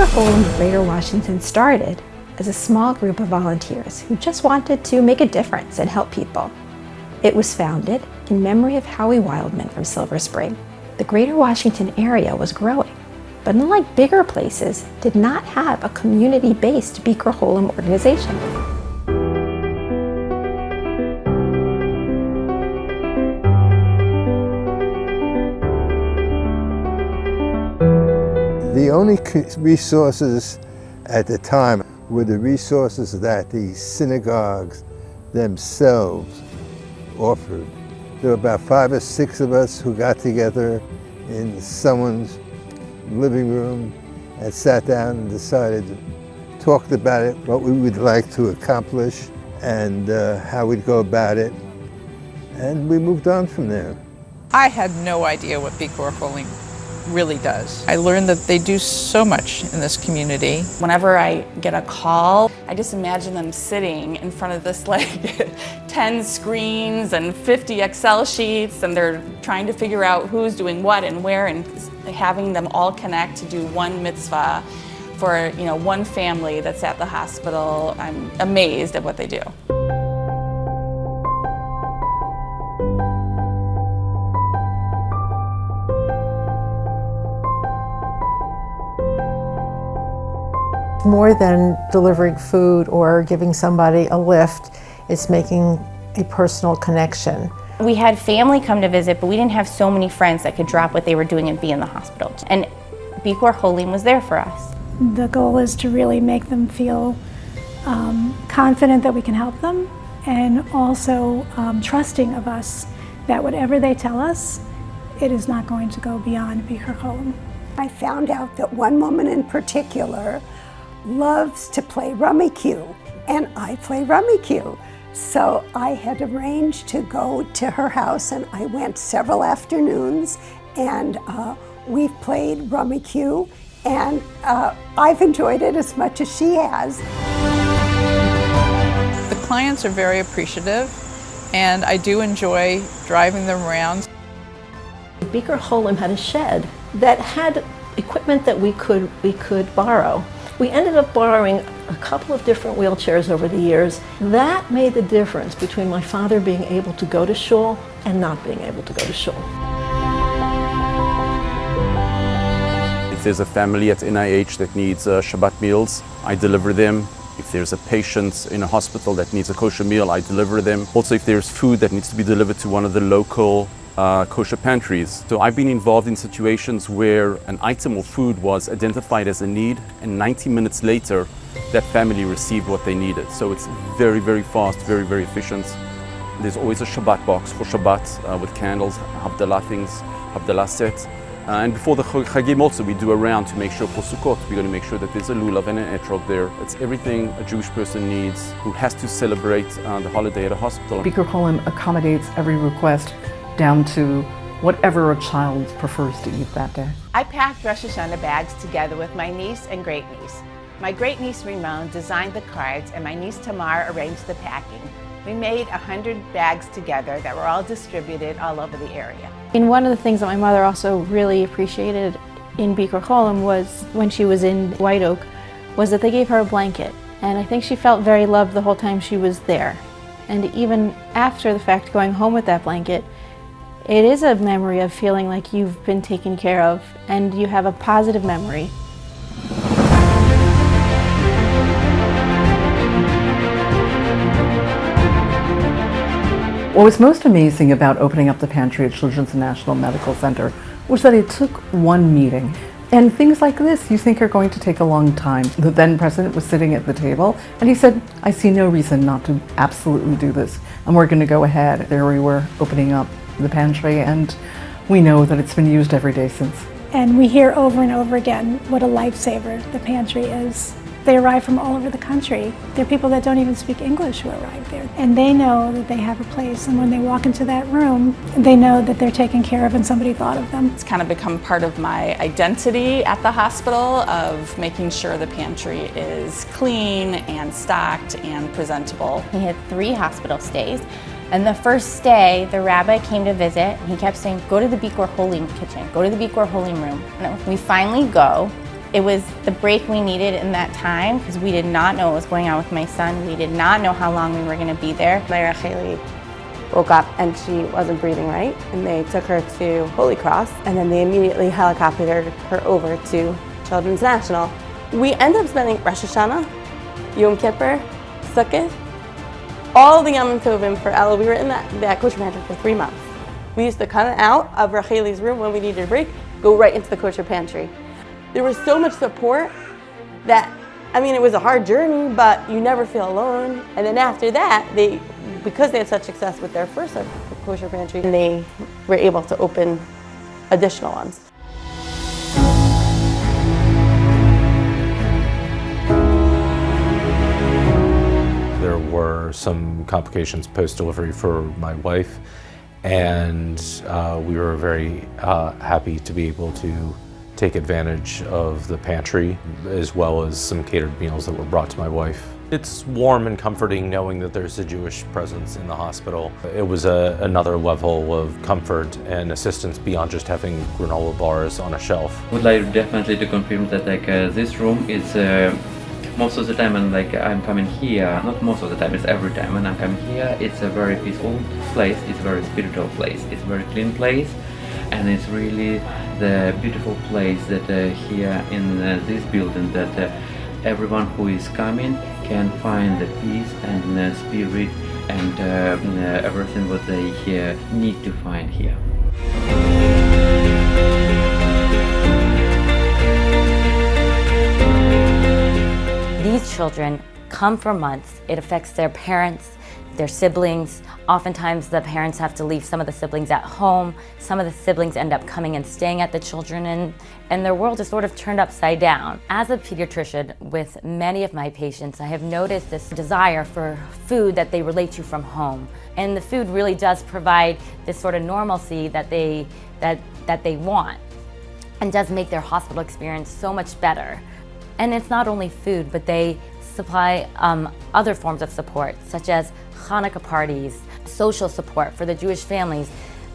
Bikur Cholim of Greater Washington started as a small group of volunteers who just wanted to make a difference and help people. It was founded in memory of Howie Wildman from Silver Spring. The Greater Washington area was growing, but unlike bigger places, did not have a community-based Bikur Cholim organization. The only resources at the time were the resources that the synagogues themselves offered. There were about 5 or 6 of us who got together in someone's living room and sat down and decided, talked about it, what we would like to accomplish and how we'd go about it. And we moved on from there. I had no idea what Bikur Cholim really does. I learned that they do so much in this community. Whenever I get a call, I just imagine them sitting in front of this 10 screens and 50 Excel sheets, and they're trying to figure out who's doing what and where, and having them all connect to do one mitzvah for one family that's at the hospital. I'm amazed at what they do. More than delivering food or giving somebody a lift, it's making a personal connection. We had family come to visit, but we didn't have so many friends that could drop what they were doing and be in the hospital. And Bikur Cholim was there for us. The goal is to really make them feel confident that we can help them, and also trusting of us that whatever they tell us, it is not going to go beyond Bikur Cholim. I found out that one woman in particular loves to play rummikub, and I play rummikub. So I had arranged to go to her house, and I went several afternoons, and we've played rummikub, and I've enjoyed it as much as she has. The clients are very appreciative, and I do enjoy driving them around. Bikur Cholim had a shed that had equipment that we could borrow. We ended up borrowing a couple of different wheelchairs over the years. That made the difference between my father being able to go to shul and not being able to go to shul. If there's a family at NIH that needs Shabbat meals, I deliver them. If there's a patient in a hospital that needs a kosher meal, I deliver them. Also, if there's food that needs to be delivered to one of the local kosher pantries. So I've been involved in situations where an item of food was identified as a need, and 90 minutes later, that family received what they needed. So it's very, very fast, very, very efficient. There's always a Shabbat box for Shabbat with candles, Havdalah things, Havdalah set. And before the Chagim also, we do a round to make sure for Sukkot, we're going to make sure that there's a lulav and an etrog there. It's everything a Jewish person needs who has to celebrate the holiday at a hospital. Bikur Cholim accommodates every request down to whatever a child prefers to eat that day. I packed Rosh Hashanah bags together with my niece and great niece. My great niece Ramon designed the cards, and my niece Tamar arranged the packing. We made 100 bags together that were all distributed all over the area. And one of the things that my mother also really appreciated in Bikur Cholim was, when she was in White Oak, was that they gave her a blanket. And I think she felt very loved the whole time she was there. And even after the fact, going home with that blanket, it is a memory of feeling like you've been taken care of and you have a positive memory. What was most amazing about opening up the pantry at Children's National Medical Center was that it took one meeting. And things like this you think are going to take a long time. The then president was sitting at the table and he said, I see no reason not to absolutely do this. And we're going to go ahead. There we were opening up the pantry, and we know that it's been used every day since. And we hear over and over again what a lifesaver the pantry is. They arrive from all over the country. There are people that don't even speak English who arrive there. And they know that they have a place, and when they walk into that room, they know that they're taken care of and somebody thought of them. It's kind of become part of my identity at the hospital, of making sure the pantry is clean and stocked and presentable. He had 3 hospital stays. And the first day, the rabbi came to visit, and he kept saying, go to the Bikur Cholim kitchen, go to the Bikur Cholim room. And we finally go, It was the break we needed in that time because we did not know what was going on with my son. We did not know how long we were going to be there. My Racheli woke up and she wasn't breathing right, and they took her to Holy Cross, and then they immediately helicoptered her over to Children's National. We ended up spending Rosh Hashanah, Yom Kippur, Sukkot, all the Yom Tovim for Ella. We were in that kosher pantry for 3 months. We used to come out of Racheli's room when we needed a break, go right into the kosher pantry. There was so much support that, I mean, it was a hard journey, but you never feel alone. And then after that, because they had such success with their first kosher pantry, they were able to open additional ones. There were some complications post-delivery for my wife, and we were very happy to be able to take advantage of the pantry, as well as some catered meals that were brought to my wife. It's warm and comforting knowing that there's a Jewish presence in the hospital. It was another level of comfort and assistance beyond just having granola bars on a shelf. I would like definitely to confirm that this room is most of the time when I'm coming here, not most of the time, it's every time when I'm coming here, it's a very peaceful place, it's a very spiritual place, it's a very clean place, and it's really the beautiful place that here in this building that everyone who is coming can find the peace and the spirit and everything what they need to find here. These children come for months. It affects their parents, their siblings. Oftentimes the parents have to leave some of the siblings at home. Some of the siblings end up coming and staying at the children, and their world is sort of turned upside down. As a pediatrician with many of my patients, I have noticed this desire for food that they relate to from home. And the food really does provide this sort of normalcy that they want, and does make their hospital experience so much better. And it's not only food, but they supply other forms of support, such as Hanukkah parties, social support for the Jewish families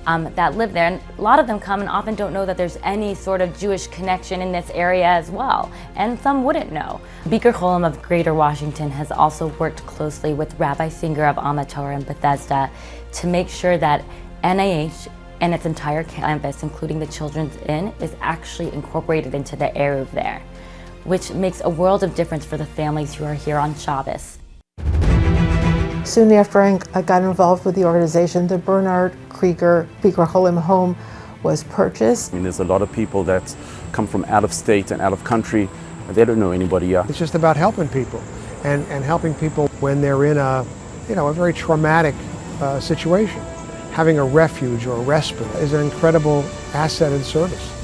that live there. And a lot of them come and often don't know that there's any sort of Jewish connection in this area as well. And some wouldn't know. Bikur Cholim of Greater Washington has also worked closely with Rabbi Singer of Amatorah in Bethesda to make sure that NIH and its entire campus, including the Children's Inn, is actually incorporated into the Eruv there, which makes a world of difference for the families who are here on Shabbos. Soon after I got involved with the organization, the Bernard Krieger Bikur Cholim home was purchased. I mean, there's a lot of people that come from out of state and out of country, and they don't know anybody here. It's just about helping people and helping people when they're in a very traumatic situation. Having a refuge or a respite is an incredible asset and service.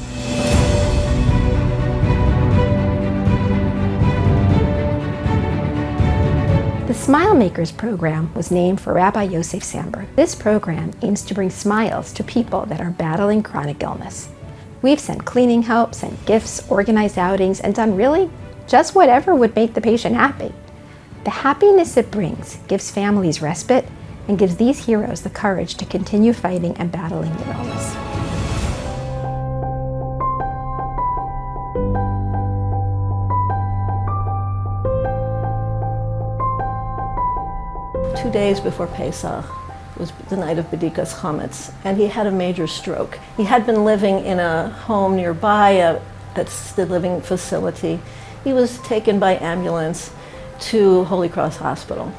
The Smile Makers program was named for Rabbi Yosef Sandberg. This program aims to bring smiles to people that are battling chronic illness. We've sent cleaning help, sent gifts, organized outings, and done really just whatever would make the patient happy. The happiness it brings gives families respite and gives these heroes the courage to continue fighting and battling their illness. Two days before Pesach was the night of Bedikas Chametz, and he had a major stroke. He had been living in a home nearby, that's the living facility. He was taken by ambulance to Holy Cross Hospital.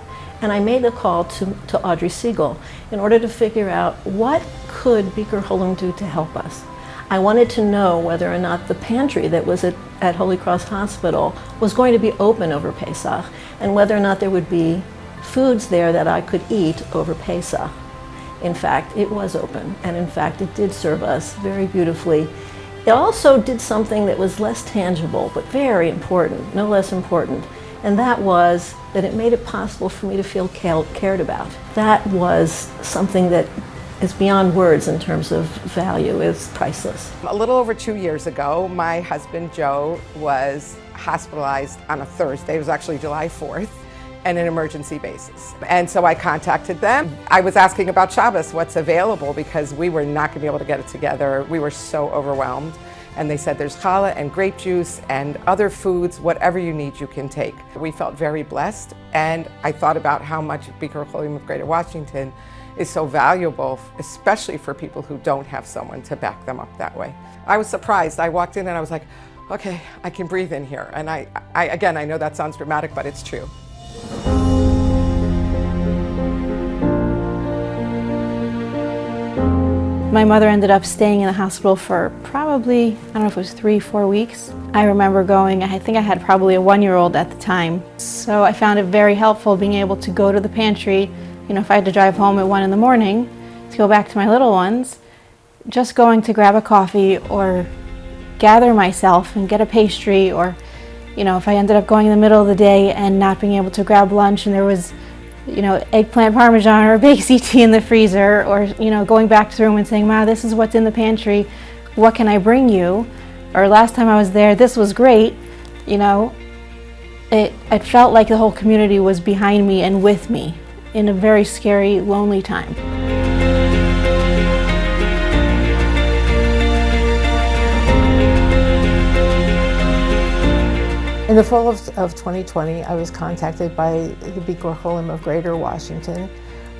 And I made a call to Audrey Siegel in order to figure out what could Bikur Cholim do to help us. I wanted to know whether or not the pantry that was at Holy Cross Hospital was going to be open over Pesach, and whether or not there would be foods there that I could eat over Pesach. In fact, it was open, and in fact, it did serve us very beautifully. It also did something that was less tangible, but very important, no less important, and that was that it made it possible for me to feel cared about. That was something that is beyond words in terms of value. It's priceless. A little over 2 years ago, my husband Joe was hospitalized on a Thursday. It was actually July 4th. And an emergency basis. And so I contacted them. I was asking about Shabbos, what's available, because we were not gonna be able to get it together. We were so overwhelmed. And they said there's challah and grape juice and other foods, whatever you need you can take. We felt very blessed, and I thought about how much Bikur Cholim of Greater Washington is so valuable, especially for people who don't have someone to back them up that way. I was surprised. I walked in and I was like, okay, I can breathe in here. And again, I know that sounds dramatic, but it's true. My mother ended up staying in the hospital for probably, I don't know if it was 3-4 weeks. I remember going, I think I had probably a 1-year-old at the time. So I found it very helpful being able to go to the pantry, you know, if I had to drive home at 1 in the morning to go back to my little ones, just going to grab a coffee or gather myself and get a pastry, or, you know, if I ended up going in the middle of the day and not being able to grab lunch and there was, you know, eggplant parmesan or a baked CT in the freezer, or, you know, going back to the room and saying, Ma, this is what's in the pantry, what can I bring you? Or last time I was there, this was great, you know. It felt like the whole community was behind me and with me in a very scary, lonely time. In the fall of 2020, I was contacted by the Bikur Cholim of Greater Washington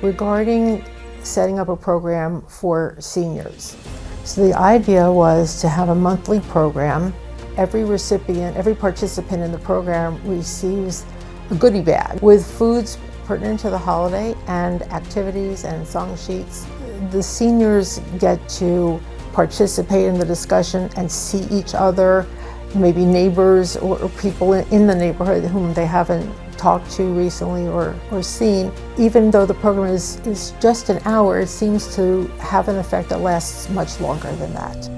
regarding setting up a program for seniors. So the idea was to have a monthly program. Every participant in the program receives a goodie bag with foods pertinent to the holiday and activities and song sheets. The seniors get to participate in the discussion and see each other, maybe neighbors or people in the neighborhood whom they haven't talked to recently or seen. Even though the program is just an hour, it seems to have an effect that lasts much longer than that.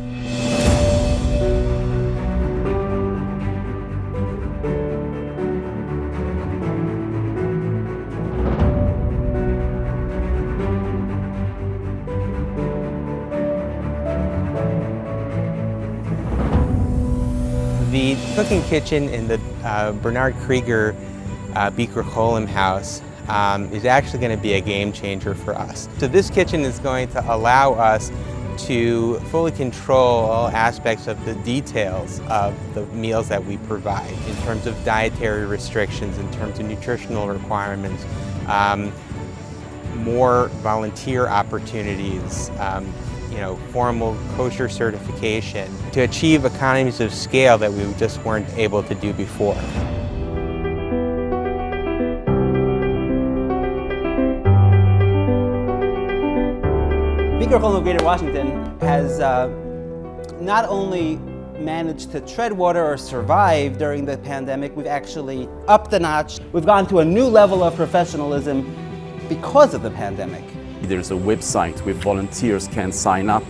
The cooking kitchen in the Bernard Krieger Bikur Cholim house is actually going to be a game changer for us. So this kitchen is going to allow us to fully control all aspects of the details of the meals that we provide in terms of dietary restrictions, in terms of nutritional requirements, more volunteer opportunities, formal kosher certification to achieve economies of scale that we just weren't able to do before. Bikur Cholim of Greater Washington has not only managed to tread water or survive during the pandemic, we've actually upped the notch. We've gone to a new level of professionalism because of the pandemic. There's a website where volunteers can sign up.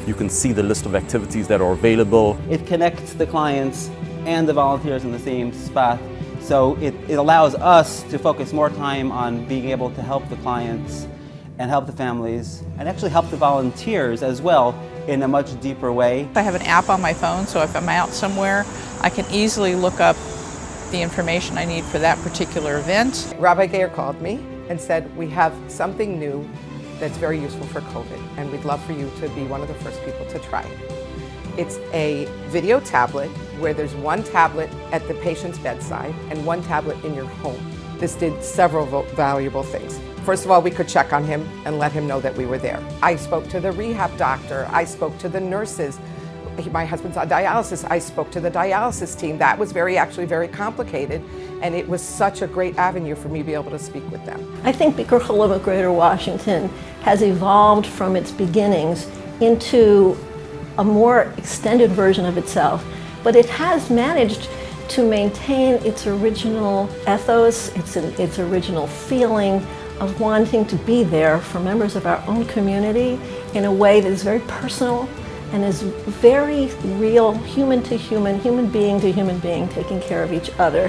You can see the list of activities that are available. It connects the clients and the volunteers in the same spot, so it allows us to focus more time on being able to help the clients and help the families and actually help the volunteers as well in a much deeper way. I have an app on my phone, so if I'm out somewhere, I can easily look up the information I need for that particular event. Rabbi Geir called me and said, we have something new that's very useful for COVID, and we'd love for you to be one of the first people to try it. It's a video tablet where there's one tablet at the patient's bedside and one tablet in your home. This did several valuable things. First of all, we could check on him and let him know that we were there. I spoke to the rehab doctor. I spoke to the nurses. My husband's on dialysis. I spoke to the dialysis team. That was actually very complicated, and it was such a great avenue for me to be able to speak with them. I think Bikur Cholim of Greater Washington has evolved from its beginnings into a more extended version of itself, but it has managed to maintain its original ethos, its original feeling of wanting to be there for members of our own community in a way that is very personal and is very real, human to human being to human being, taking care of each other.